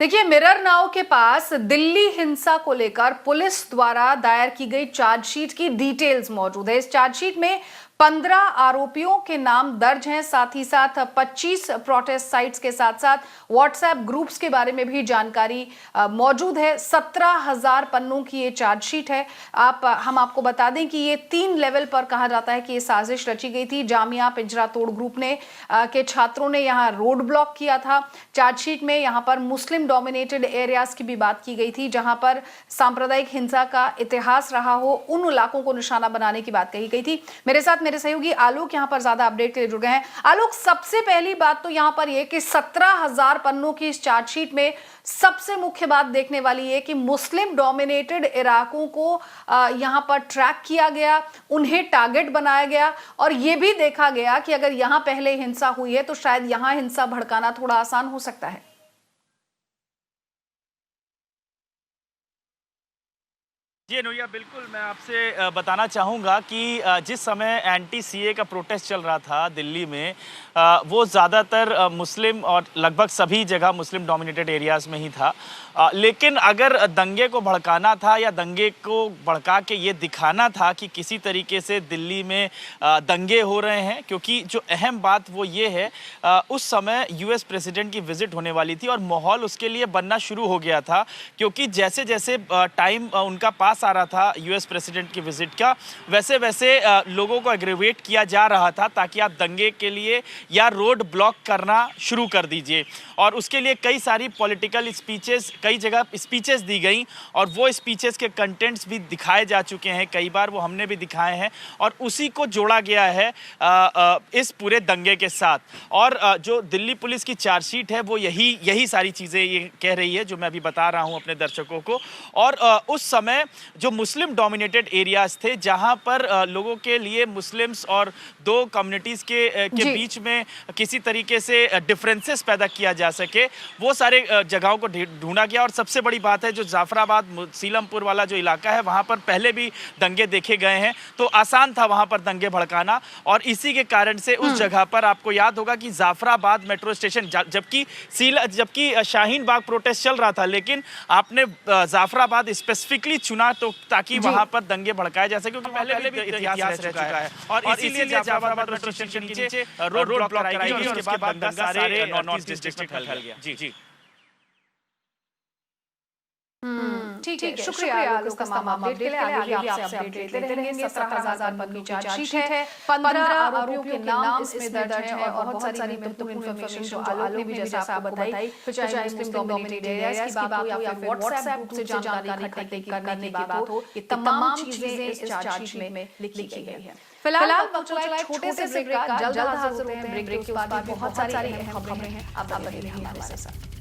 देखिए, mirror now के पास दिल्ली हिंसा को लेकर पुलिस द्वारा दायर की गई चार्जशीट की डिटेल्स मौजूद है। इस चार्जशीट में 15 आरोपियों के नाम दर्ज हैं। साथ ही साथ 25 प्रोटेस्ट साइट्स के साथ साथ व्हाट्सएप ग्रुप्स के बारे में भी जानकारी मौजूद है। 17,000 पन्नों की ये चार्जशीट है। हम आपको बता दें कि ये 3 लेवल पर कहा जाता है कि ये साजिश रची गई थी। जामिया पिंजरा तोड़ ग्रुप ने के छात्रों ने यहाँ रोड ब्लॉक किया था। चार्जशीट में यहाँ पर मुस्लिम डोमिनेटेड एरियाज की भी बात की गई थी, जहां पर सांप्रदायिक हिंसा का इतिहास रहा हो, उन इलाकों को निशाना बनाने की बात कही गई थी। मेरे साथ मेरे सहयोगी आलोक यहां पर ज्यादा अपडेट के लिए जुड़ गए हैं। आलोक, सबसे पहली बात तो यहां पर यह कि 17,000 पन्नों की इस चार्जशीट में सबसे मुख्य बात देखने वाली है कि मुस्लिम डोमिनेटेड इलाकों को यहां पर ट्रैक किया गया, उन्हें टारगेट बनाया गया और यह भी देखा गया कि अगर यहां पहले हिंसा हुई है तो शायद यहां हिंसा भड़काना थोड़ा आसान हो सकता है। जी अनुया, बिल्कुल मैं आपसे बताना चाहूँगा कि जिस समय एंटी सीए का प्रोटेस्ट चल रहा था दिल्ली में, वो ज़्यादातर मुस्लिम और लगभग सभी जगह मुस्लिम डोमिनेटेड एरियाज़ में ही था। लेकिन अगर दंगे को भड़काना था या दंगे को भड़का के ये दिखाना था कि किसी तरीके से दिल्ली में दंगे हो रहे हैं, क्योंकि जो अहम बात वो ये है, उस समय यूएस प्रेसिडेंट की विज़िट होने वाली थी और माहौल उसके लिए बनना शुरू हो गया था, क्योंकि जैसे जैसे टाइम उनका पास आ रहा था यूएस प्रेसिडेंट की विजिट का, वैसे वैसे लोगों को एग्रीवेट किया जा रहा था ताकि आप दंगे के लिए या रोड ब्लॉक करना शुरू कर दीजिए। और उसके लिए कई सारी पॉलिटिकल स्पीचेस, कई जगह स्पीचेस दी गई और वो स्पीचेस के कंटेंट्स भी दिखाए जा चुके हैं, कई बार वो हमने भी दिखाए हैं और उसी को जोड़ा गया है इस पूरे दंगे के साथ। और जो दिल्ली पुलिस की चार्जशीट है वो यही सारी चीज़ें ये कह रही है जो मैं अभी बता रहा हूँ अपने दर्शकों को। और उस समय जो मुस्लिम डोमिनेटेड एरियाज थे, जहां पर लोगों के लिए मुस्लिम्स और दो कम्युनिटीज़ के बीच में किसी तरीके से डिफरेंसेस पैदा किया जा सके, वो सारे जगहों को ढूंढा गया। और सबसे बड़ी बात है, जो जाफराबाद सीलमपुर वाला जो इलाका है, वहां पर पहले भी दंगे देखे गए हैं, तो आसान था वहां पर दंगे भड़काना। और इसी के कारण से उस जगह पर आपको याद होगा कि जाफराबाद मेट्रो स्टेशन, जबकि शाहीन बाग प्रोटेस्ट चल रहा था, लेकिन आपने जाफराबाद स्पेसिफिकली चुना तो ताकि वहां पर दंगे भड़काए जा सके, क्योंकि पहले भी इतिहास रह चुका है। और इसीलिए जाफराबाद मेट्रो स्टेशन के नीचे रोड ब्लॉक कराई गई और उसके बाद दंगा सारे नॉर्थ ईस्ट डिस्ट्रिक्ट में फैल गया। जी ठीक है, शुक्रिया आलोक, तमाम अपडेट के लिए। आगे भी आपसे अपडेट लेते रहेंगे। 17,000 पन्नों की चार्जशीट है, 15 आरोपियों के नाम इसमें दर्ज हैं और बहुत सारी महत्वपूर्ण इंफॉर्मेशन जो आलोक ने भी जैसा आपको बताई, चाहे मुस्लिम डोमिनेटेड एरियाज की बात हो या फिर व्हाट्सएप ग्रुप से जानकारी इकट्ठी करने की बात हो, ये तमाम चीजें इस चार्जशीट में लिखी गई है। फिलहाल वक्त चला है छोटे से ब्रेक का, जल्द हाजिर होते हैं। ब्रेक के बाद बहुत सारी अहम खबरें हैं, आप बने रहिए हमारे साथ।